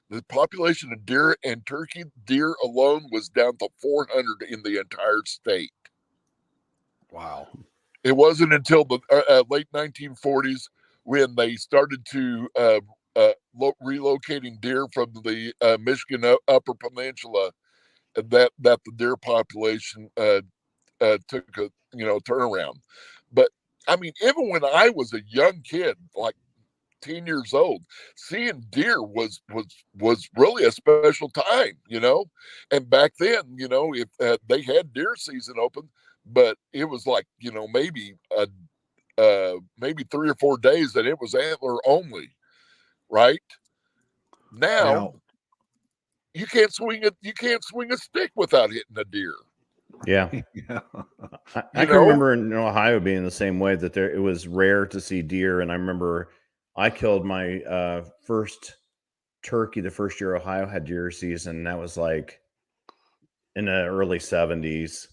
The population of deer and turkey deer alone was down to 400 in the entire state. Wow. It wasn't until the late 1940s when they started to relocating deer from the Michigan Upper Peninsula that the deer population took a turnaround. But I mean, even when I was a young kid, like 10 years old, seeing deer was really a special time, and back then, if they had deer season open, but it was like, maybe maybe 3 or 4 days that it was antler only. Right now, you can't swing a stick without hitting a deer. Yeah. Yeah. I can remember in Ohio being the same way, that it was rare to see deer. And I remember I killed my first turkey the first year Ohio had deer season. And that was like in the early 70s,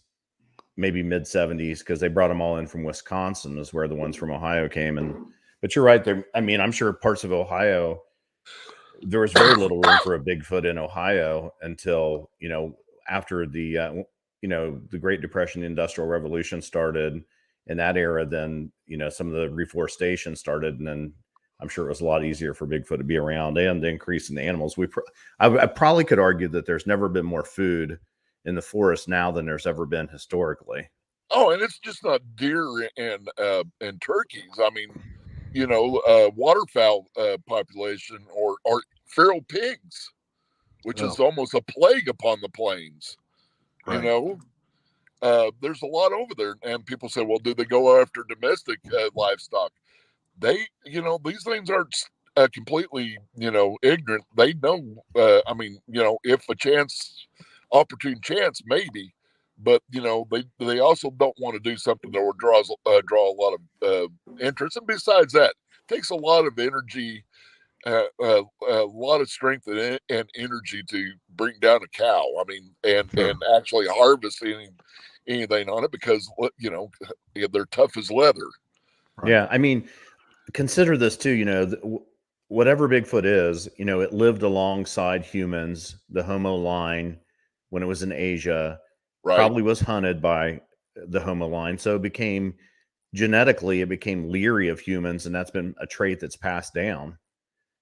maybe mid 70s, because they brought them all in from Wisconsin, is where the ones from Ohio came. But you're right there. I mean, I'm sure parts of Ohio, there was very little room for a Bigfoot in Ohio until, after the, the Great Depression, the Industrial Revolution started in that era. Then, some of the reforestation started, and then I'm sure it was a lot easier for Bigfoot to be around, and the increase in the animals. I probably could argue that there's never been more food in the forest now than there's ever been historically. Oh, and it's just not deer and turkeys. I mean, waterfowl population or feral pigs, which is almost a plague upon the plains. Right. There's a lot over there, and people say, well, do they go after domestic livestock? They, these things aren't completely, ignorant. They know, I mean, if opportune chance, maybe, but they also don't want to do something that will draw a lot of interest. And besides that, it takes a lot of energy, a lot of strength and energy to bring down a cow. I mean, and actually harvest anything on it, because they're tough as leather. Right? Yeah, I mean, consider this too. Whatever Bigfoot is, it lived alongside humans. The Homo line, when it was in Asia, probably was hunted by the Homo line, so it became leery of humans, and that's been a trait that's passed down.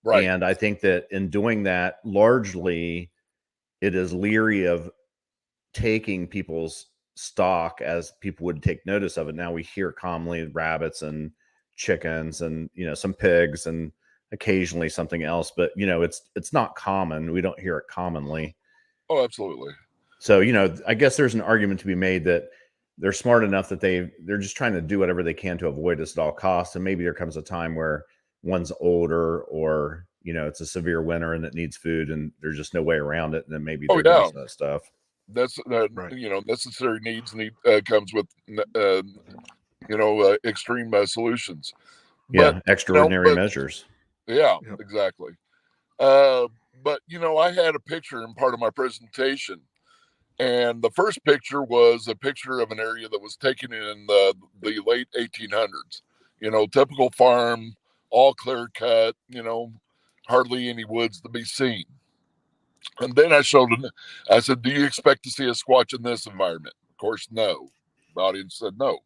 Right. And I think that in doing that, largely, it is leery of taking people's stock as people would take notice of it. Now we hear commonly rabbits and chickens and some pigs and occasionally something else, but it's not common. We don't hear it commonly. Oh, absolutely. So I guess there's an argument to be made that they're smart enough that they're just trying to do whatever they can to avoid this at all costs. And maybe there comes a time where one's older, or it's a severe winter and it needs food, and there's just no way around it, and then maybe they're doing that stuff. That's necessary needs comes with extreme solutions. But, extraordinary measures. Yeah, exactly. But I had a picture in part of my presentation, and the first picture was a picture of an area that was taken in the late 1800s. Typical farm, all clear cut. Hardly any woods to be seen. And then I said, do you expect to see a Squatch in this environment? Of course, no. The audience said no.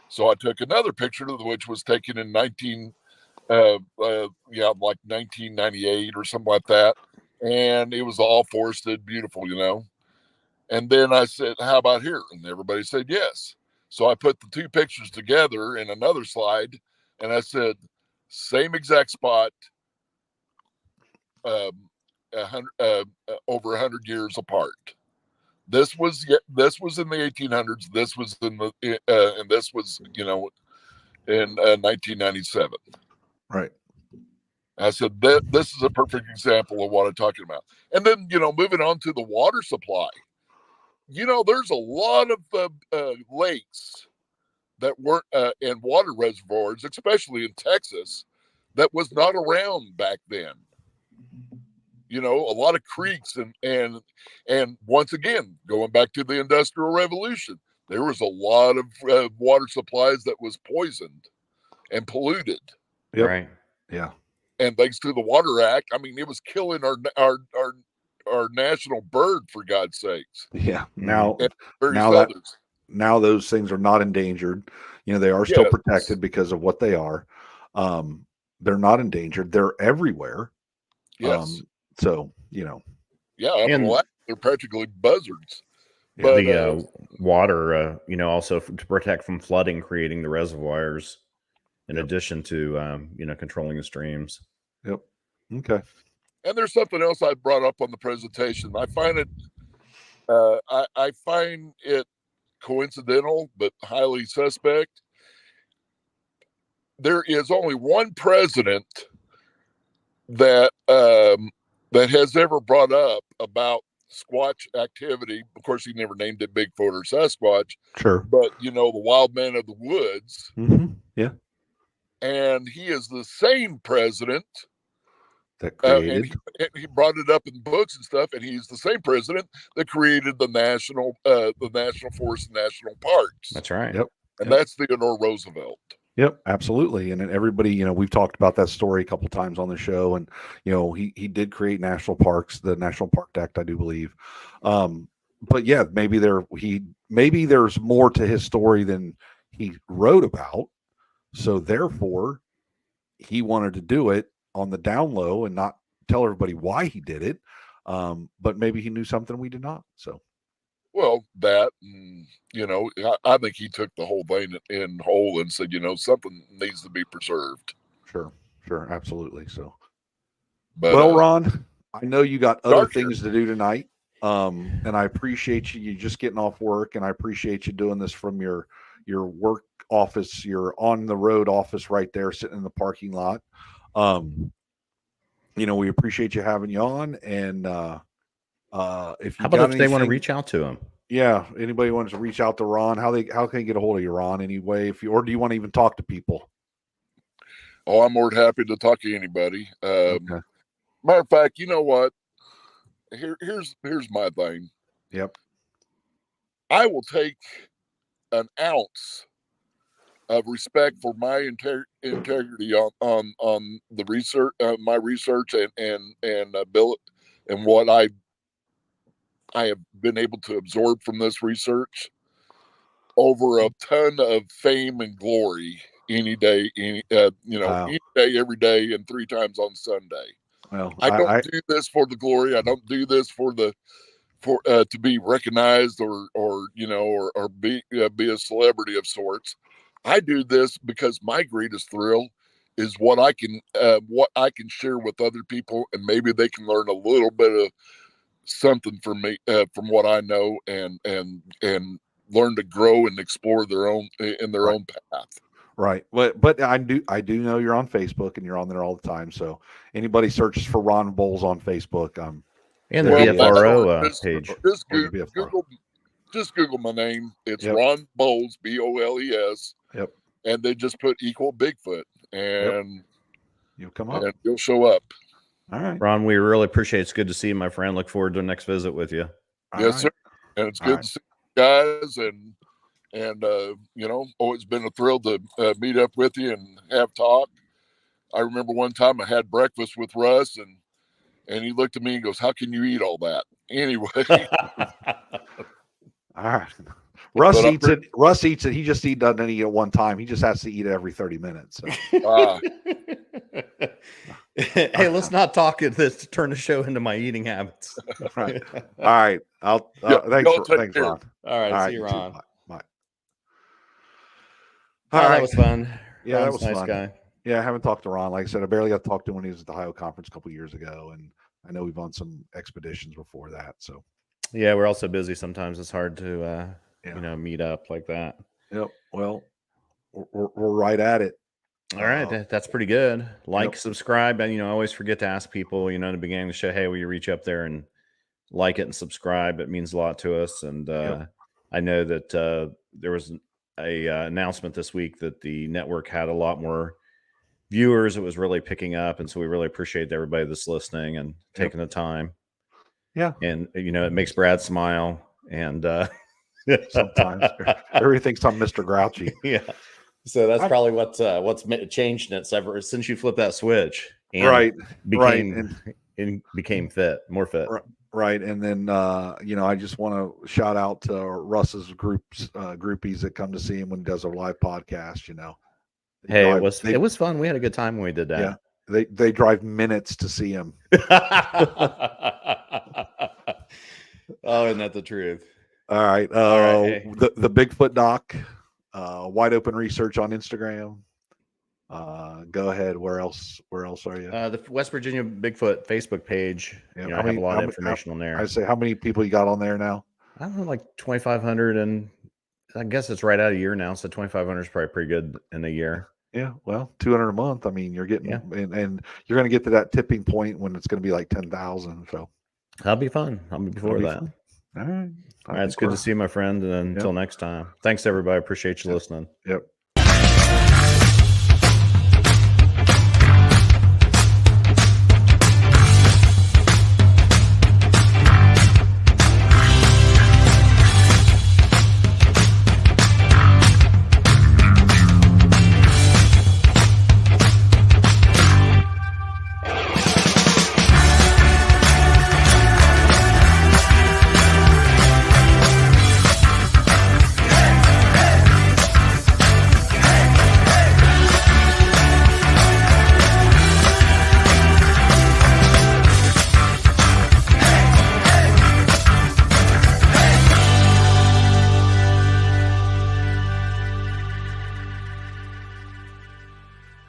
So I took another picture, which was taken in 1998 or something like that. And it was all forested, beautiful, And then I said, how about here? And everybody said yes. So I put the two pictures together in another slide, and I said, same exact spot, over 100 years apart. This was in the 1800s. This was and this was in 1997. Right. I said that this is a perfect example of what I'm talking about. And then moving on to the water supply. There's a lot of lakes that weren't and water reservoirs, especially in Texas, that was not around back then. A lot of creeks and once again, going back to the Industrial Revolution, there was a lot of water supplies that was poisoned and polluted. Yep. Right. Yeah. and thanks to the Water Act, I mean, it was killing our national bird, for God's sakes. Yeah. Now others. Now those things are not endangered. You know, they are still protected because of what they are. They're not endangered. They're everywhere. Yes. So, you know. Yeah, and they're practically buzzards. Yeah, but the water, you know, also to protect from flooding, creating the reservoirs, in addition to, you know, controlling the streams. Yep. Okay. And there's something else I brought up on the presentation. I find it, I find it coincidental, but highly suspect. There is only one president that that has ever brought up about Squatch activity. Of course, he never named it Bigfoot or Sasquatch. Sure. But, you know, the wild man of the woods. Mm-hmm. Yeah. And he is the same president that created. And he brought it up in books and stuff. And he's the same president that created the national forest and national parks. That's right. Yep. And that's Theodore Roosevelt. Yep, absolutely. And everybody, you know, we've talked about that story a couple of times on the show, and you know, he did create national parks, the National Park Act, I do believe. But yeah, maybe there's more to his story than he wrote about. So therefore, he wanted to do it on the down low and not tell everybody why he did it. But maybe he knew something we did not. So. Well, that, you know, I think he took the whole thing in whole and said, you know, something needs to be preserved. Sure, absolutely. So, but, well, Ron, I know you got other things to do tonight, and I appreciate you just getting off work, and I appreciate you doing this from your work office, your on the road office right there, sitting in the parking lot. You know, we appreciate you having you on, and if you how about if they want to reach out to him? Yeah, anybody wants to reach out to Ron, how can they get a hold of you, Ron? Anyway, or do you want to even talk to people? Oh, I'm more than happy to talk to anybody. Okay. Matter of fact, you know what? Here's my thing. Yep. I will take an ounce of respect for my integrity on the research, my research, and Bill, and what I have been able to absorb from this research over a ton of fame and glory any day, any day, every day, and 3 times on Sunday. Well, I don't do this for the glory. I don't do this for to be recognized or be a celebrity of sorts. I do this because my greatest thrill is what I can share with other people, and maybe they can learn a little bit of something from me, from what I know, and learn to grow and explore their own path. Right. But I do know you're on Facebook and you're on there all the time. So anybody searches for Ron Boles on Facebook, and the BFRO page. Just Google my name. It's Ron Boles, Boles. Yep. And they just put equal Bigfoot, and you'll come up. And you'll show up. All right, Ron, we really appreciate it. It's good to see you, my friend. Look forward to the next visit with you. Yes, sir. And it's good to see you guys, and always been a thrill to meet up with you and have talk. I remember one time I had breakfast with Russ, and he looked at me and goes, "How can you eat all that?" Anyway. All right. Russ eats it. Russ eats it. He just doesn't eat it one time. He just has to eat it every 30 minutes. So. Hey, let's not talk at this to turn the show into my eating habits. Right. All right. Thanks, Ron. All right. See you, Ron. Bye. All right. That was fun. Yeah, Ron's that was a nice fun. Guy. Yeah, I haven't talked to Ron. Like I said, I barely got to talk to him when he was at the Ohio conference a couple years ago, and I know we've on some expeditions before that. So. Yeah, we're also busy. Sometimes it's hard to meet up like that. Yep. Well, we're right at it. All right, that's pretty good. Subscribe, and I always forget to ask people. In the beginning of the show, hey, will you reach up there and like it and subscribe? It means a lot to us. And I know that there was a announcement this week that the network had a lot more viewers. It was really picking up, and so we really appreciate everybody that's listening and taking the time. Yeah, and it makes Brad smile, and sometimes everybody thinks I'm Mr. Grouchy. Yeah. So that's probably what's changed in it ever since you flipped that switch. And right. became fit, more fit. Right. And then, I just want to shout out to Russ's groupies that come to see him when he does a live podcast, Hey, it was fun. We had a good time when we did that. Yeah. They drive minutes to see him. Oh, isn't that the truth? All right. Hey. The Bigfoot Doc, Wide Open Research on Instagram. Go ahead. Where else are you? The West Virginia Bigfoot Facebook page. Yeah, I have a lot of information on there. I say, how many people you got on there now? I don't know, like 2,500, and I guess it's right out a year now. So 2,500 is probably pretty good in a year. Yeah, well, 200 a month. I mean, you're getting, and you're going to get to that tipping point when it's going to be like 10,000. So that'll be fun. I'll be before that. Fun. All right. All right. It's good to see you, my friend. And until next time, thanks everybody. Appreciate you listening. Yep.